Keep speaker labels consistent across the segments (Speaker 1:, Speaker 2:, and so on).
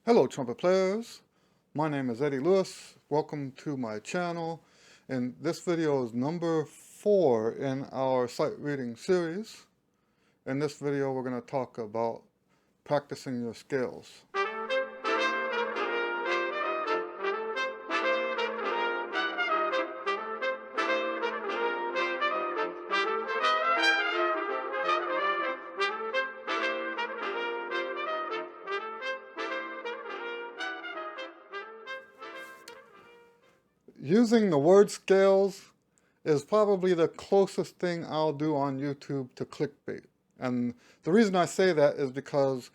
Speaker 1: Hello trumpet players, my name is Eddie Lewis. Welcome to my channel, and this video is number 4 in our sight reading series. In this video we're going to talk about practicing your scales. Using the word scales is probably the closest thing I'll do on YouTube to clickbait. And the reason I say that is because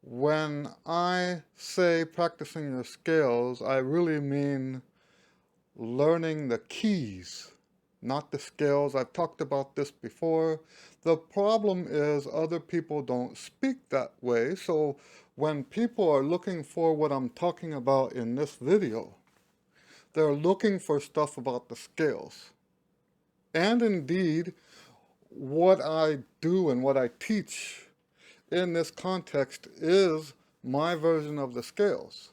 Speaker 1: when I say practicing your scales, I really mean learning the keys, not the scales. I've talked about this before. The problem is other people don't speak that way. So when people are looking for what I'm talking about in this video, they're looking for stuff about the scales. And indeed, what I do and what I teach in this context is my version of the scales.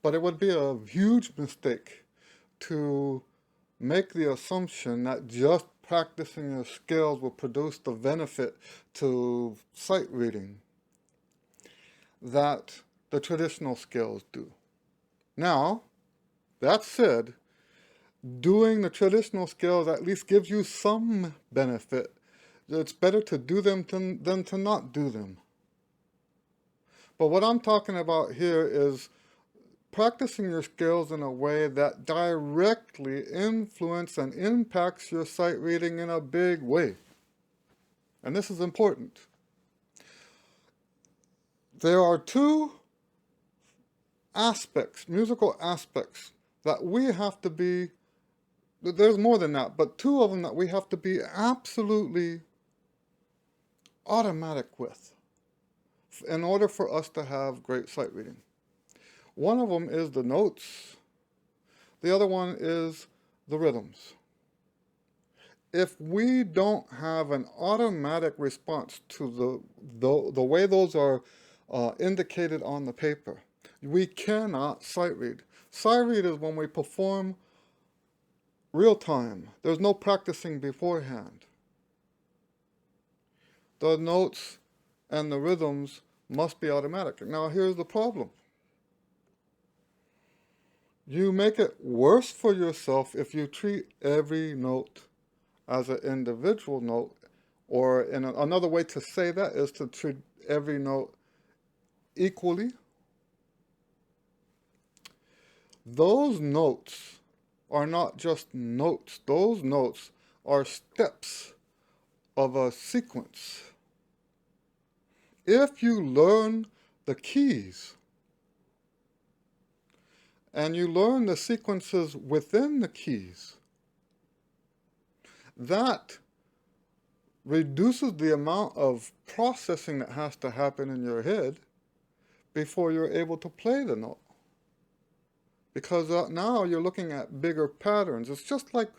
Speaker 1: But it would be a huge mistake to make the assumption that just practicing your scales will produce the benefit to sight reading that the traditional scales do. Now, that said, doing the traditional scales at least gives you some benefit. It's better to do them than to not do them. But what I'm talking about here is practicing your scales in a way that directly influences and impacts your sight reading in a big way. And this is important. There are two aspects, musical aspects, that we have to be, there's more than that, but two of them that we have to be absolutely automatic with in order for us to have great sight reading. One of them is the notes. The other one is the rhythms. If we don't have an automatic response to the way those are indicated on the paper, we cannot sight read. Sight read is when we perform real time. There's no practicing beforehand. The notes and the rhythms must be automatic. Now here's the problem. You make it worse for yourself if you treat every note as an individual note, or another way to say that is to treat every note equally. Those notes are not just notes. Those notes are steps of a sequence. If you learn the keys and you learn the sequences within the keys, that reduces the amount of processing that has to happen in your head before you're able to play the note. Because now you're looking at bigger patterns. It's just like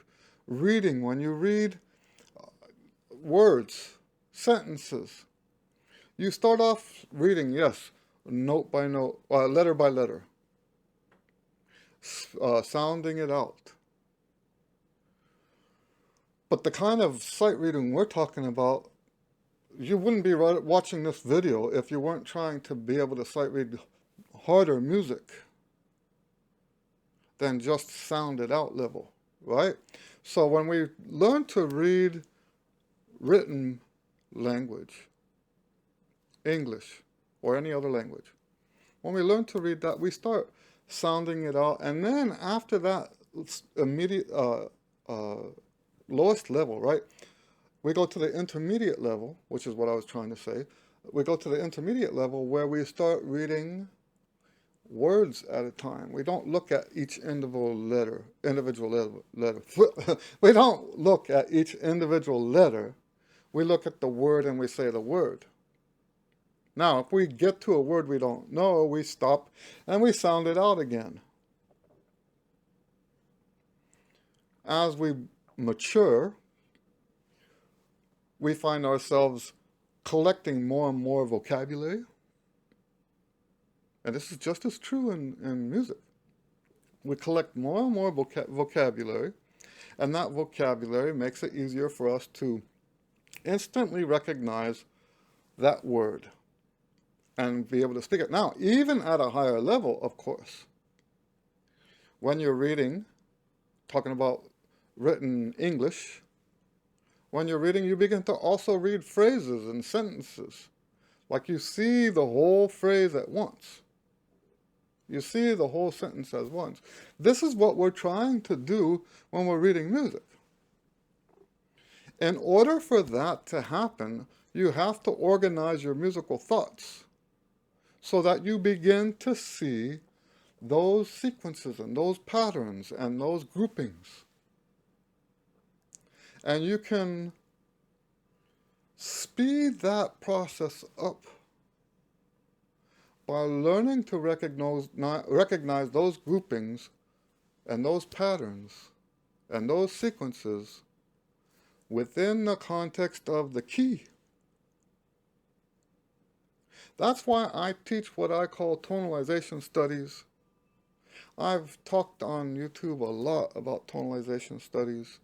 Speaker 1: reading. When you read words, sentences, you start off reading, yes, note by note, letter by letter, sounding it out. But the kind of sight reading we're talking about, you wouldn't be watching this video if you weren't trying to be able to sight read harder music than just sound it out level, right? So when we learn to read written language, English or any other language, when we learn to read that, we start sounding it out, and then after that immediate lowest level, right, we go to the intermediate level, which is what I was trying to say. We go to the intermediate level where we start reading words at a time. We don't look at each individual letter. We don't look at each individual letter. We look at the word and we say the word. Now, if we get to a word we don't know, we stop and we sound it out again. As we mature, we find ourselves collecting more and more vocabulary. and this is just as true in music. We collect more and more vocabulary, and that vocabulary makes it easier for us to instantly recognize that word and be able to speak it. Now, even at a higher level, of course, when you're reading, talking about written English, when you're reading, you begin to also read phrases and sentences. Like you see the whole phrase at once. You see the whole sentence as once. This is what we're trying to do when we're reading music. In order for that to happen, you have to organize your musical thoughts so that you begin to see those sequences and those patterns and those groupings. And you can speed that process up by learning to recognize those groupings and those patterns and those sequences within the context of the key. That's why I teach what I call tonalization studies. I've talked on YouTube a lot about tonalization studies.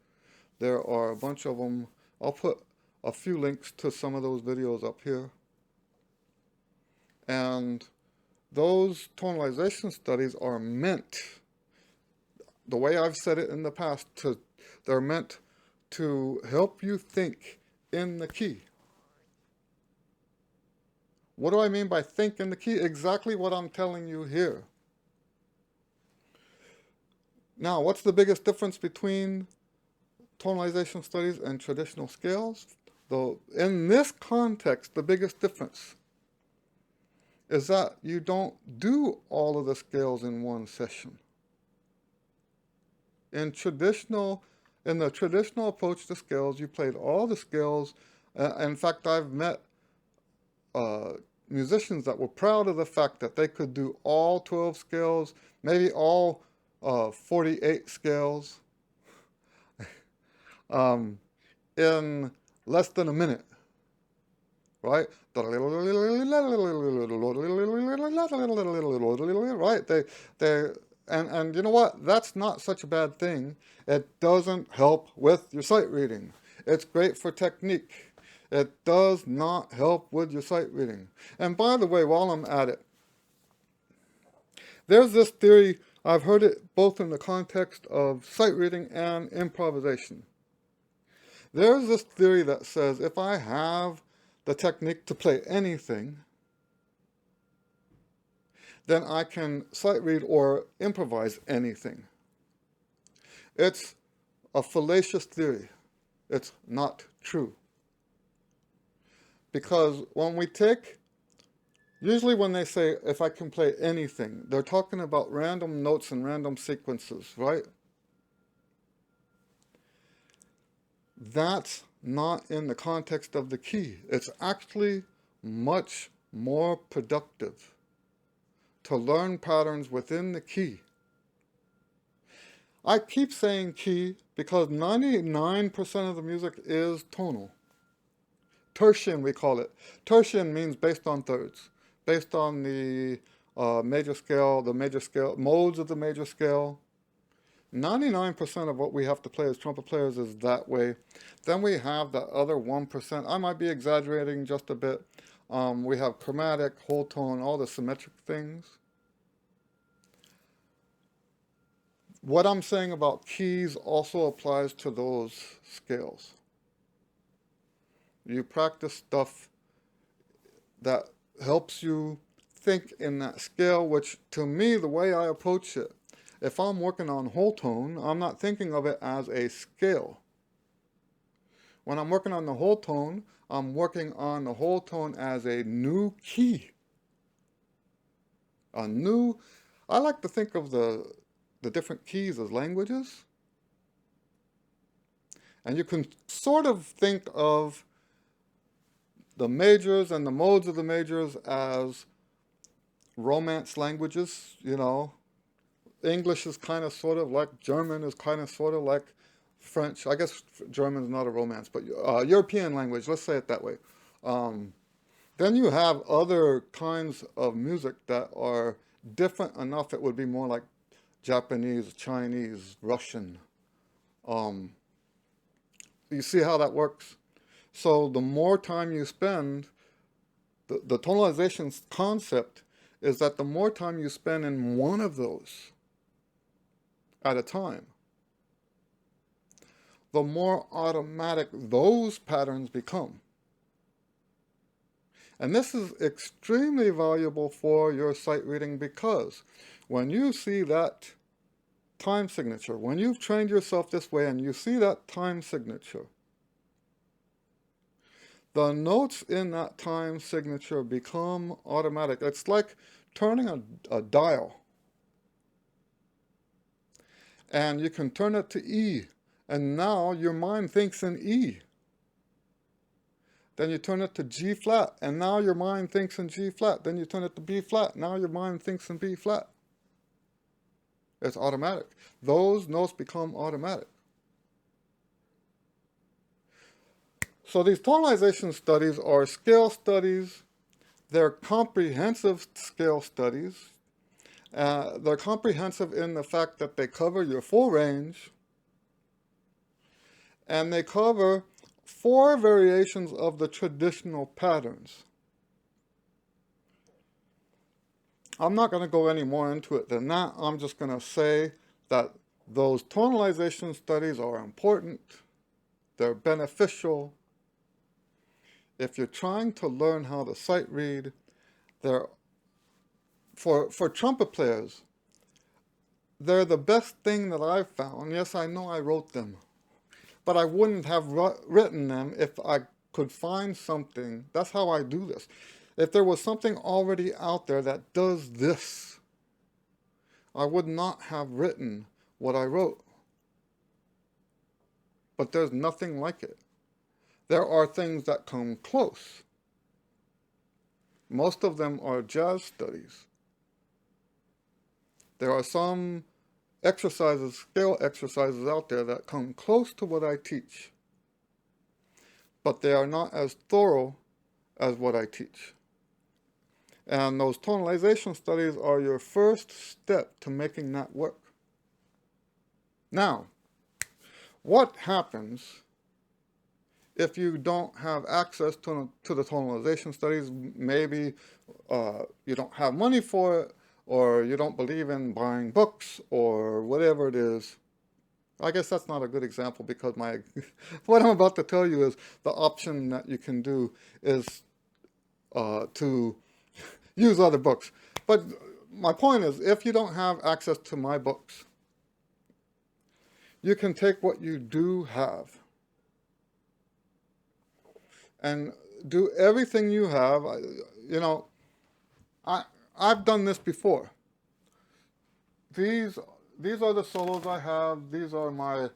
Speaker 1: There are a bunch of them. I'll put a few links to some of those videos up here. And those tonalization studies are meant, the way I've said it in the past, they're meant to help you think in the key. What do I mean by think in the key? Exactly what I'm telling you here. Now, what's the biggest difference between tonalization studies and traditional scales? Though in this context, the biggest difference is that you don't do all of the scales in one session. In the traditional approach to scales, you played all the scales. In fact, I've met musicians that were proud of the fact that they could do all 12 scales, maybe all 48 scales in less than a minute, right? Right? And you know what? That's not such a bad thing. It doesn't help with your sight reading. It's great for technique. It does not help with your sight reading. And by the way, while I'm at it, there's this theory, I've heard it both in the context of sight reading and improvisation. There's this theory that says if I have the technique to play anything, then I can sight read or improvise anything. It's a fallacious theory. It's not true. Because when we take, usually when they say, if I can play anything, they're talking about random notes and random sequences, right? That's not in the context of the key. It's actually much more productive to learn patterns within the key. I keep saying key because 99% of the music is tonal. Tertian, we call it. Tertian means based on thirds, based on the major scale, modes of the major scale. 99% of what we have to play as trumpet players is that way. Then we have the other 1%. I might be exaggerating just a bit. We have chromatic, whole tone, all the symmetric things. What I'm saying about keys also applies to those scales. You practice stuff that helps you think in that scale, which to me, the way I approach it, if I'm working on whole tone, I'm not thinking of it as a scale. When I'm working on the whole tone, I'm working on the whole tone as a new key. I like to think of the different keys as languages. And you can sort of think of the majors and the modes of the majors as Romance languages, you know. English is kind of sort of like German, is kind of sort of like French. I guess German is not a Romance, but European language, let's say it that way. Then you have other kinds of music that are different enough it would be more like Japanese, Chinese, Russian. Um, you see how that works? So the more time you spend, the tonalization concept is that the more time you spend in one of those at a time, the more automatic those patterns become. And this is extremely valuable for your sight reading because when you see that time signature, when you've trained yourself this way and you see that time signature, the notes in that time signature become automatic. It's like turning a dial. And you can turn it to E, and now your mind thinks in E. Then you turn it to G flat, and now your mind thinks in G flat. Then you turn it to B flat, now your mind thinks in B flat. It's automatic. Those notes become automatic. So these tonalization studies are scale studies. They're comprehensive scale studies. They're comprehensive in the fact that they cover your full range, and they cover 4 variations of the traditional patterns. I'm not going to go any more into it than that. I'm just going to say that those tonalization studies are important. They're beneficial. If you're trying to learn how to sight read, they're for trumpet players, they're the best thing that I've found. Yes, I know I wrote them, but I wouldn't have written them if I could find something. That's how I do this. If there was something already out there that does this, I would not have written what I wrote. But there's nothing like it. There are things that come close. Most of them are jazz studies. There are some exercises, scale exercises out there that come close to what I teach, but they are not as thorough as what I teach. And those tonalization studies are your first step to making that work. Now, what happens if you don't have access to the tonalization studies? Maybe you don't have money for it, or you don't believe in buying books, or whatever it is. I guess that's not a good example because what I'm about to tell you is the option that you can do is to use other books. But my point is, if you don't have access to my books, you can take what you do have and do everything you have. You know, I've done this before. These are the solos I have. These are my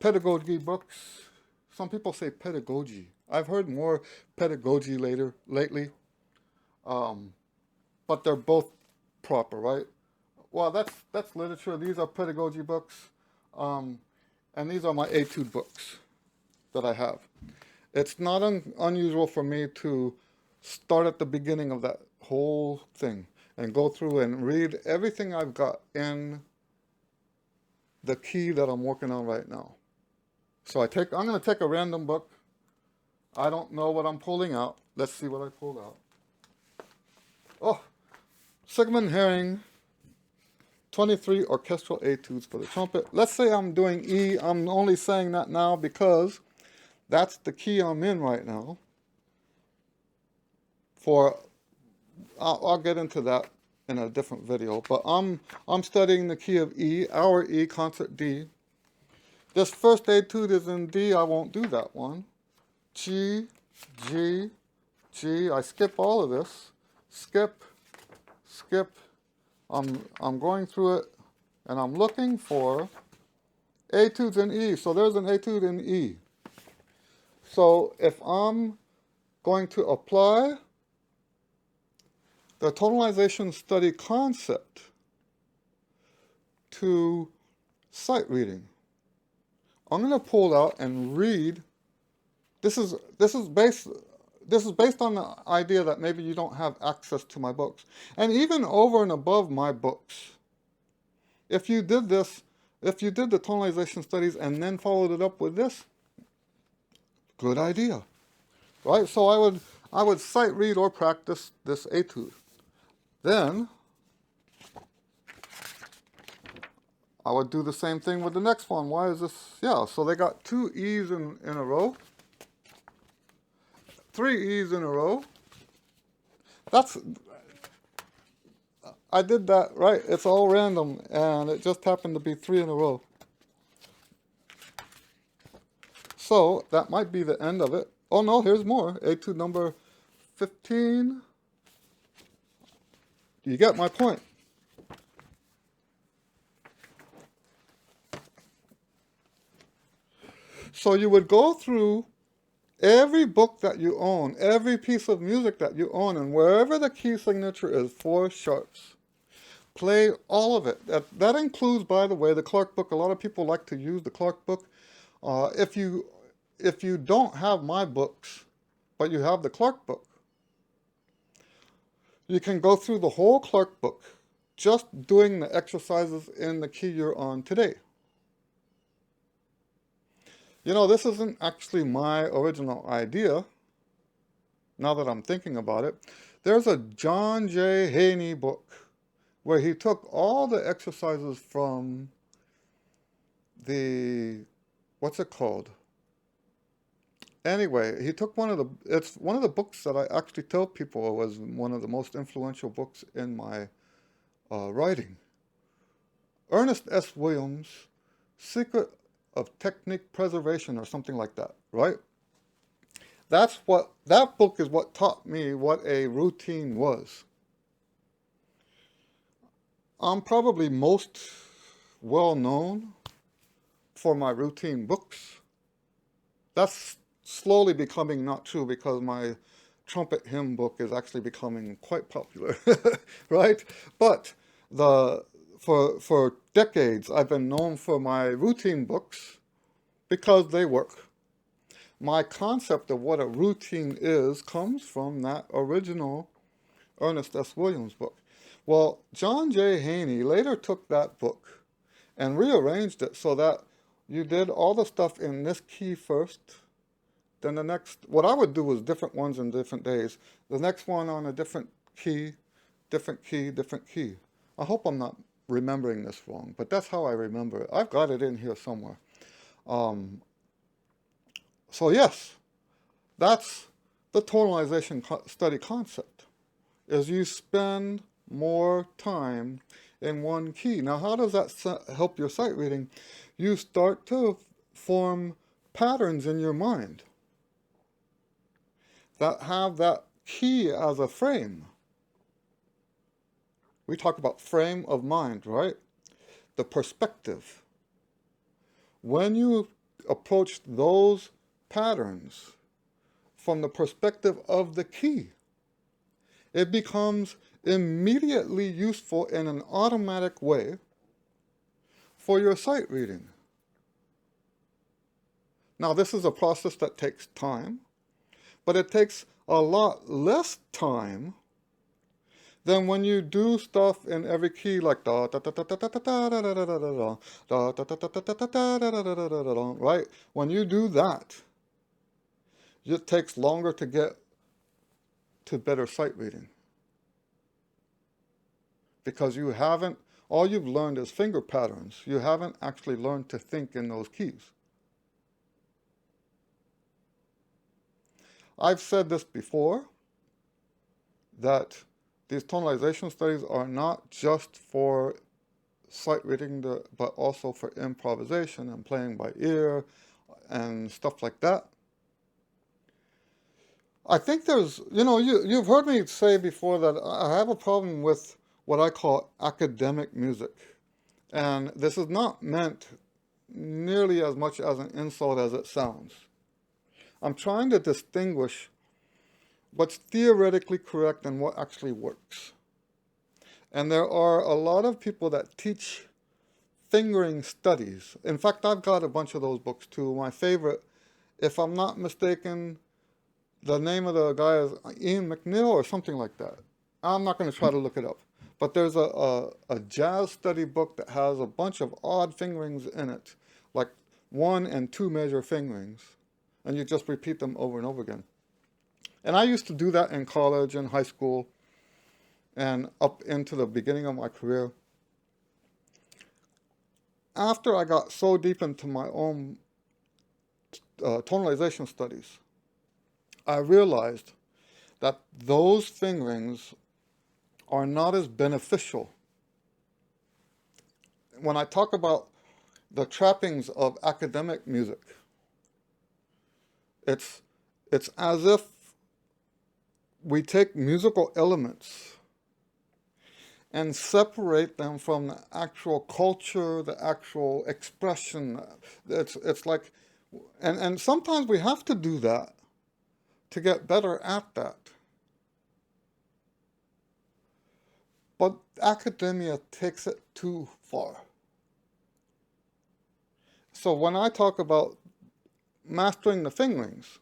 Speaker 1: pedagogy books. Some people say pedagogy. I've heard more pedagogy lately. But they're both proper, right? Well, that's literature. These are pedagogy books. And these are my etude books that I have. It's not unusual for me to start at the beginning of that whole thing and go through and read everything I've got in the key that I'm working on right now. So I'm going to take a random book. I don't know what I'm pulling out. Let's see what I pulled out. Oh, Sigmund Herring, 23 orchestral etudes for the trumpet. Let's say I'm doing E. I'm only saying that now because that's the key I'm in right now. I'll get into that in a different video, but I'm studying the key of E, our E, concert D. This first etude is in D. I won't do that one. G, G, G. I skip all of this. Skip. I'm going through it, and I'm looking for etudes in E. So there's an etude in E. So if I'm going to apply the tonalization study concept to sight reading, I'm going to pull out and read. This is based. this is based on the idea that maybe you don't have access to my books. And even over and above my books, if you did this, if you did the tonalization studies and then followed it up with this, good idea, right? So I would sight read or practice this etude. Then I would do the same thing with the next one. Why is this? Yeah, so they got 2 E's in a row, 3 E's in a row. I did that, right? It's all random, and it just happened to be 3 in a row. So that might be the end of it. Oh no, here's more. Etude number 15. You get my point. So you would go through every book that you own, every piece of music that you own, and wherever the key signature is, 4 sharps. Play all of it. That includes, by the way, the Clark book. A lot of people like to use the Clark book. If you don't have my books, but you have the Clark book, you can go through the whole Clark book, just doing the exercises in the key you're on today. You know, this isn't actually my original idea, now that I'm thinking about it. There's a John J. Haney book where he took all the exercises from the, what's it called? Anyway, he took it's one of the books that I actually tell people was one of the most influential books in my writing. Ernest S. Williams' Secret of Technique Preservation, or something like that, right? That book is what taught me what a routine was. I'm probably most well known for my routine books. That's slowly becoming not true because my trumpet hymn book is actually becoming quite popular, right? But for decades, I've been known for my routine books because they work. My concept of what a routine is comes from that original Ernest S. Williams book. Well, John J. Haney later took that book and rearranged it so that you did all the stuff in this key first, then the next, what I would do was different ones in different days. The next one on a different key, different key, different key. I hope I'm not remembering this wrong, but that's how I remember it. I've got it in here somewhere. So yes, that's the tonalization study concept, is you spend more time in one key. Now, how does that help your sight reading? You start to form patterns in your mind that have that key as a frame. We talk about frame of mind, right? The perspective. When you approach those patterns from the perspective of the key, it becomes immediately useful in an automatic way for your sight reading. Now, this is a process that takes time, but it takes a lot less time than when you do stuff in every key like da da da da da da da da da da da da da da da da da da, right? When you do that, it takes longer to get to better sight reading. Because you haven't, all you've learned is finger patterns. You haven't actually learned to think in those keys. I've said this before, that these tonalization studies are not just for sight reading, but also for improvisation and playing by ear and stuff like that. I think there's, you've heard me say before that I have a problem with what I call academic music. And this is not meant nearly as much as an insult as it sounds. I'm trying to distinguish what's theoretically correct and what actually works. And there are a lot of people that teach fingering studies. In fact, I've got a bunch of those books too. My favorite, if I'm not mistaken, The name of the guy is Ian McNeil or something like that. I'm not going to try to look it up. But there's a jazz study book that has a bunch of odd fingerings in it, like 1 and 2 measure fingerings, and you just repeat them over and over again. And I used to do that in college and high school and up into the beginning of my career. After I got so deep into my own tonalization studies, I realized that those fingerings are not as beneficial. When I talk about the trappings of academic music, it's as if we take musical elements and separate them from the actual culture, the actual expression. It's like, and sometimes we have to do that to get better at that. But academia takes it too far. So when I talk about mastering the fingerings,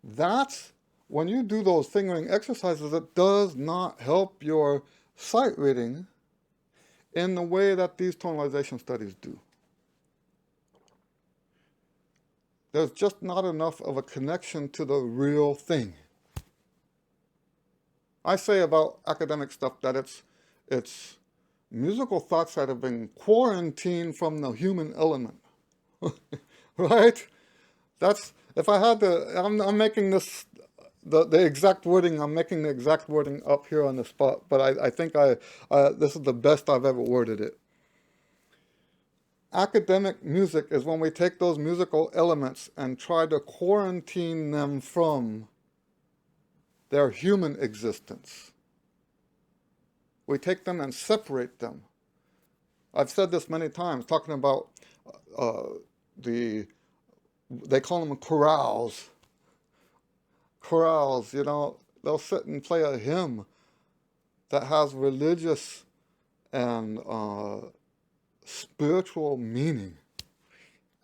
Speaker 1: that's when you do those fingering exercises, it does not help your sight reading in the way that these tonalization studies do. There's just not enough of a connection to the real thing. I say about academic stuff that it's musical thoughts that have been quarantined from the human element, right? That's, if I had to, I'm making this, the exact wording, I'm making the exact wording up here on the spot, but I think this is the best I've ever worded it. Academic music is when we take those musical elements and try to quarantine them from their human existence. We take them and separate them. I've said this many times, talking about they call them chorales. Chorales, you know, they'll sit and play a hymn that has religious and spiritual meaning.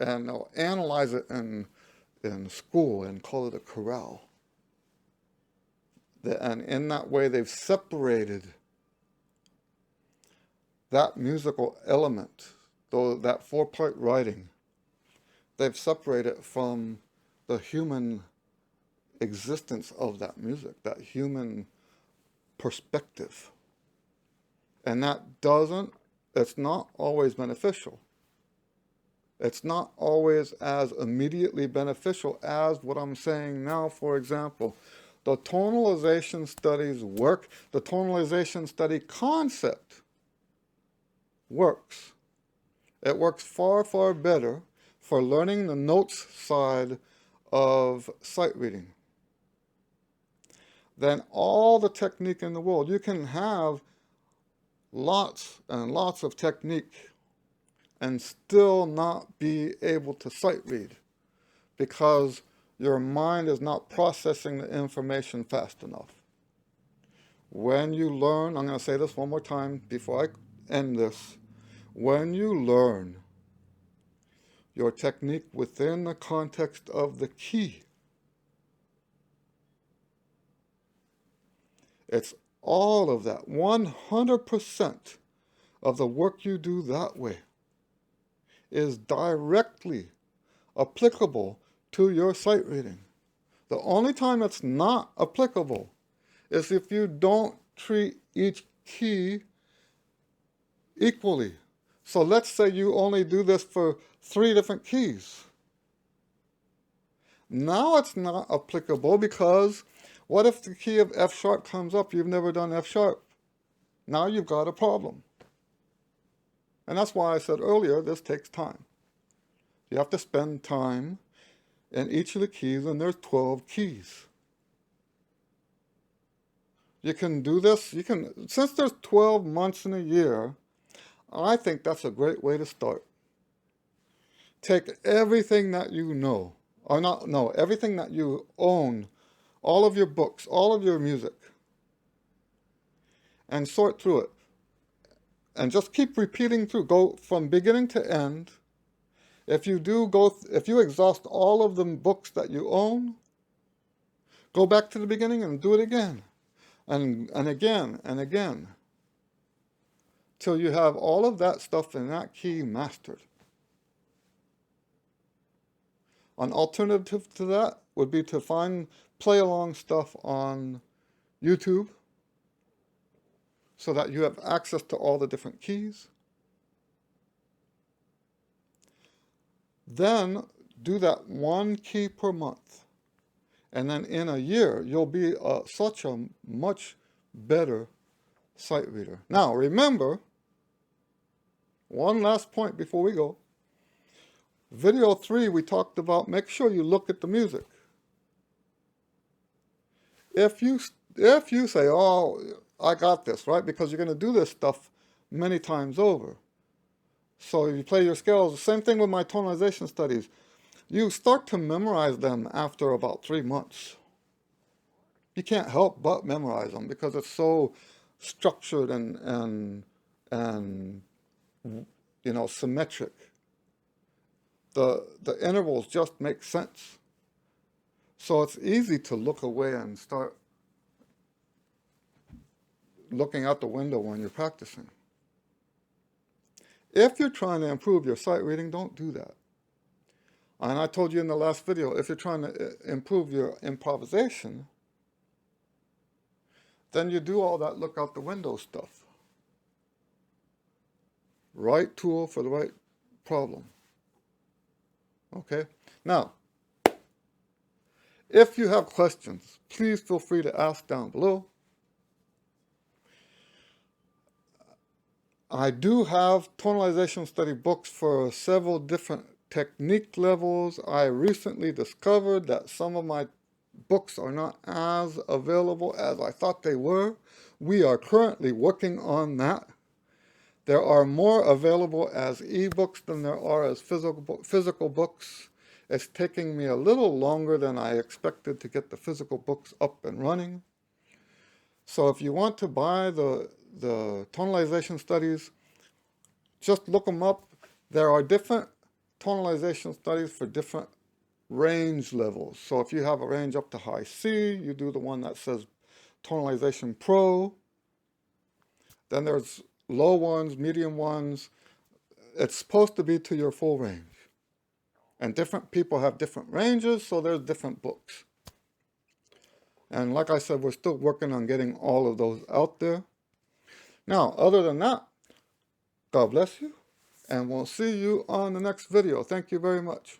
Speaker 1: And they'll analyze it in school and call it a chorale. And in that way, they've separated that musical element, though that 4-part writing, they've separated it from the human existence of that music, that human perspective. And that it's not always beneficial. It's not always as immediately beneficial as what I'm saying now. For example, the tonalization studies work, the tonalization study concept works. It works far, far better for learning the notes side of sight reading than all the technique in the world. You can have lots and lots of technique and still not be able to sight read because your mind is not processing the information fast enough. When you learn, I'm going to say this one more time before I end this, when you learn your technique within the context of the key, it's all of that, 100% of the work you do that way is directly applicable to your sight reading. The only time it's not applicable is if you don't treat each key equally. So let's say you only do this for 3 different keys. Now it's not applicable because what if the key of F sharp comes up? You've never done F sharp. Now you've got a problem. And that's why I said earlier, this takes time. You have to spend time in each of the keys, and there's 12 keys. You can do this, since there's 12 months in a year, I think that's a great way to start. Take everything that you know, or not know, everything that you own, all of your books, all of your music, and sort through it. And just keep repeating through, go from beginning to end. If you exhaust all of the books that you own, Go back to the beginning and do it again. And again and again. Till you have all of that stuff in that key mastered. An alternative to that would be to find play along stuff on YouTube so that you have access to all the different keys. Then do that one key per month. And then in a year, you'll be such a much better sight reader. Now, remember, one last point before we go. Video 3, we talked about make sure you look at the music. If you say, oh, I got this, right? Because you're going to do this stuff many times over. So you play your scales. Same thing with my tonalization studies. You start to memorize them after about 3 months. You can't help but memorize them because it's so structured and you know, symmetric. The intervals just make sense. So it's easy to look away and start looking out the window when you're practicing. If you're trying to improve your sight reading, don't do that. And I told you in the last video, if you're trying to improve your improvisation, then you do all that look out the window stuff. Right tool for the right problem. Okay? Now, if you have questions, please feel free to ask down below. I do have tonalization study books for several different technique levels. I recently discovered that some of my books are not as available as I thought they were. We are currently working on that. There are more available as ebooks than there are as physical books. It's taking me a little longer than I expected to get the physical books up and running. So if you want to buy the tonalization studies, just look them up. There are different tonalization studies for different range levels. So if you have a range up to high C, you do the one that says Tonalization Pro. Then there's low ones, medium ones. It's supposed to be to your full range. And different people have different ranges, so there's different books. And like I said, we're still working on getting all of those out there. Now, other than that, God bless you, and we'll see you on the next video. Thank you very much.